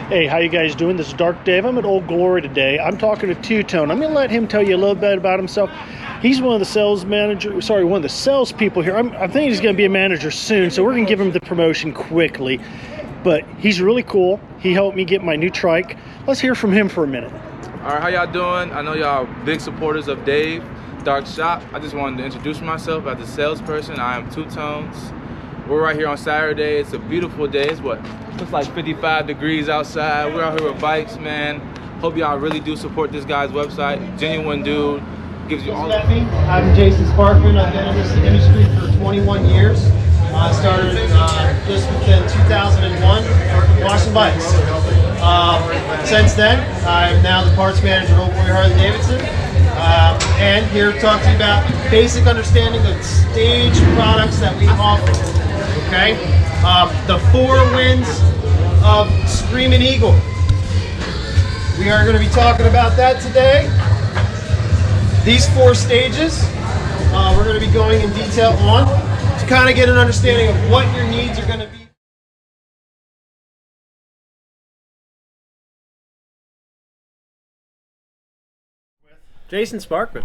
Hey, how you guys doing? This is Dark Dave. I'm at Old Glory today. I'm talking to Two-Tone. I'm going to let him tell you a little bit about himself. He's one of the one of the salespeople here. I think he's going to be a manager soon, so we're going to give him the promotion quickly. But he's really cool. He helped me get my new trike. Let's hear from him for a minute. All right, how y'all doing? I know y'all big supporters of Dave, Dark Shop. I just wanted to introduce myself as a salesperson. I am Two-Tones. We're right here on Saturday. It's a beautiful day. It's like 55 degrees outside. We're out here with bikes, man. Hope y'all really do support this guy's website. Genuine dude. Gives you all. I'm Jason Sparkman. I've been in this industry for 21 years. I started just within 2001 washing bikes. Since then, I'm now the parts manager at Old Glory Harley Davidson. And here to talk to you about basic understanding of stage products that we offer. Okay? The 4 winds of Screaming Eagle. We are going to be talking about that today. These 4 stages we're going to be going in detail on to kind of get an understanding of what your needs are going to be. Jason Sparkman.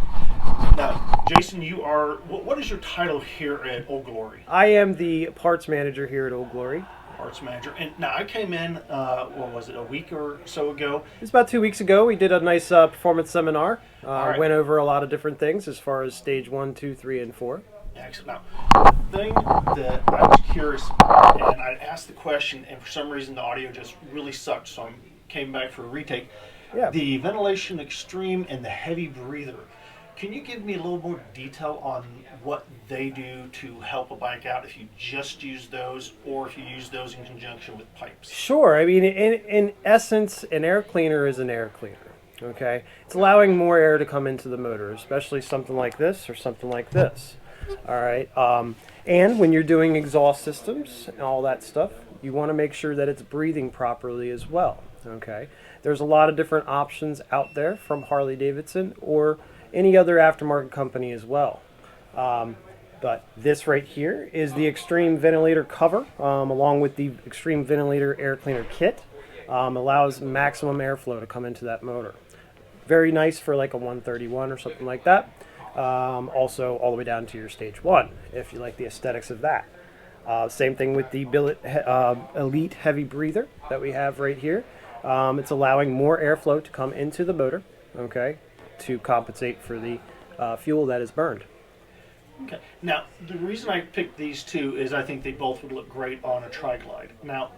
Now, Jason, you are, what is your title here at Old Glory? I am the parts manager here at Old Glory. Parts manager. And now I came in, what was it, a week or so ago? It was about 2 weeks ago. We did a nice performance seminar. Right. Went over a lot of different things as far as stage 1, 2, 3, and 4. Excellent. Now, the thing that I was curious about, and I asked the question, and for some reason the audio just really sucked, so I came back for a retake. Yeah. The ventilation extreme and the heavy breather. Can you give me a little more detail on what they do to help a bike out if you just use those or if you use those in conjunction with pipes? Sure. I mean, in essence, an air cleaner is an air cleaner. Okay? It's allowing more air to come into the motor, especially something like this or something like this. All right? And when you're doing exhaust systems and all that stuff, you want to make sure that it's breathing properly as well. Okay? There's a lot of different options out there from Harley Davidson or any other aftermarket company as well. But this right here is the Extreme Ventilator cover, along with the Extreme Ventilator Air Cleaner kit. Allows maximum airflow to come into that motor. Very nice for like a 131 or something like that. Also all the way down to your stage 1, if you like the aesthetics of that. Same thing with the Billet Elite Heavy Breather that we have right here. It's allowing more airflow to come into the motor, okay, to compensate for the fuel that is burned. Okay. Now, the reason I picked these two is I think they both would look great on a tri-glide. Now,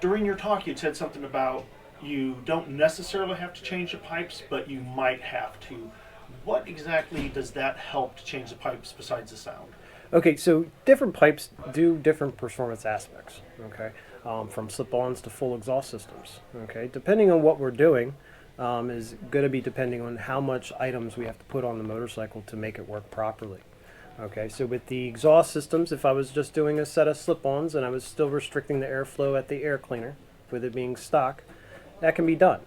during your talk, you said something about you don't necessarily have to change the pipes, but you might have to. What exactly does that help to change the pipes besides the sound? Okay, so different pipes do different performance aspects, okay, from slip-ons to full exhaust systems, okay. Depending on what we're doing is going to be depending on how much items we have to put on the motorcycle to make it work properly. Okay, so with the exhaust systems, if I was just doing a set of slip-ons and I was still restricting the airflow at the air cleaner, with it being stock, that can be done.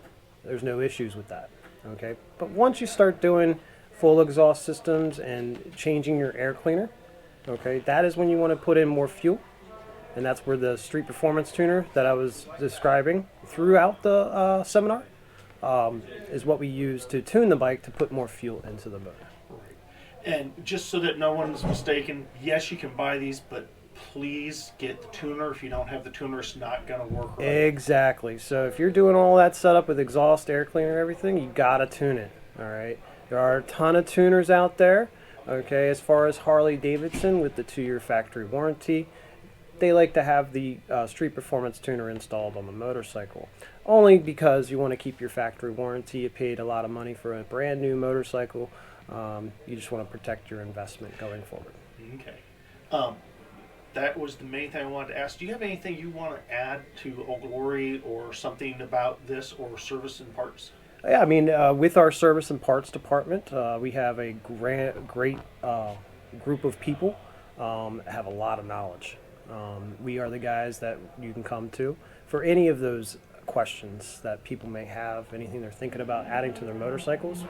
There's no issues with that, okay. But once you start doing full exhaust systems and changing your air cleaner, okay, that is when you want to put in more fuel, and that's where the street performance tuner that I was describing throughout the seminar is what we use to tune the bike to put more fuel into the motor. And just so that no one's mistaken, yes, you can buy these, but please get the tuner. If you don't have the tuner, it's not going to work right. Exactly. So if you're doing all that setup with exhaust, air cleaner, everything, you got to tune it, all right? There are a ton of tuners out there. Okay, as far as Harley Davidson with the 2-year factory warranty, they like to have the street performance tuner installed on the motorcycle. Only because you want to keep your factory warranty. You paid a lot of money for a brand new motorcycle. You just want to protect your investment going forward. Okay. That was the main thing I wanted to ask. Do you have anything you want to add to Old Glory or something about this or service and parts? Yeah, I mean, with our service and parts department, we have a great group of people that have a lot of knowledge. We are the guys that you can come to for any of those questions that people may have, anything they're thinking about adding to their motorcycles.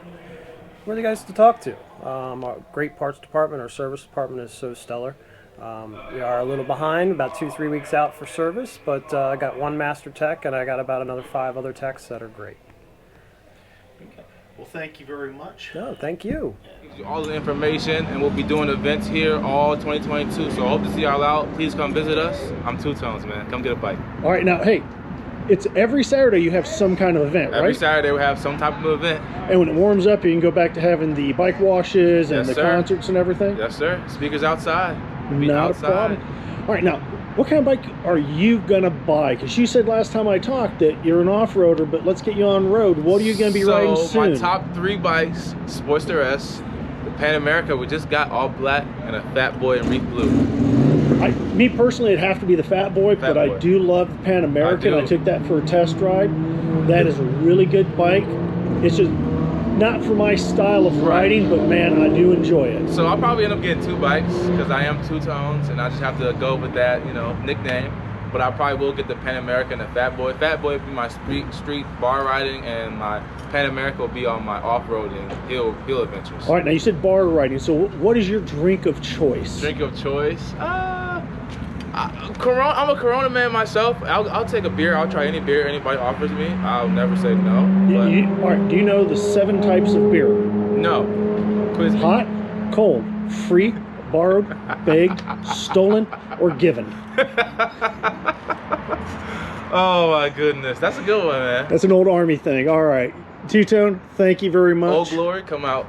We're the guys to talk to. Our great parts department, our service department is so stellar. We are a little behind, about 2-3 weeks out for service, but I got one master tech and I got about another 5 other techs that are great. Okay. Well, thank you very much. No, thank you. All the information, and we'll be doing events here all 2022. So I hope to see y'all out. Please come visit us. I'm Two Tones, man. Come get a bike. All right, now, hey, it's every Saturday you have some kind of event, right? Every Saturday we have some type of event. And when it warms up, you can go back to having the bike washes and Yes, the sir. concerts and everything? Yes, sir. Speakers outside. We'll be Not outside. a problem. All right, now, what kind of bike are you going to buy? Because you said last time I talked that you're an off-roader, but let's get you on road. What are you going to be riding soon? My top 3 bikes, Sportster S, the Pan America we just got all black, and a Fat Boy in Reef Blue. Me personally, it'd have to be the Fat Boy, but I Boy. do love the Pan American. I do. took that for a test ride. That is a really good bike. It's just not for my style of riding, but man, I do enjoy it. So I'll probably end up getting 2 bikes because I am Two Tones, and I just have to go with that, you know, nickname. But I probably will get the Pan America and the Fat Boy. Fat Boy will be my street bar riding, and my Pan America will be on my off-roading hill adventures. All right, now you said bar riding. So what is your drink of choice? Drink of choice? Corona. I'm a Corona man myself. I'll take a beer. I'll try any beer anybody offers me. I'll never say no. But All right, do you know the 7 types of beer? no. Quiz me. Hot, cold, free, borrowed, begged, stolen, or given? Oh my goodness, that's a good one, man. That's an old Army thing. All right. Two-Tone, thank you very much. Old Glory, come out.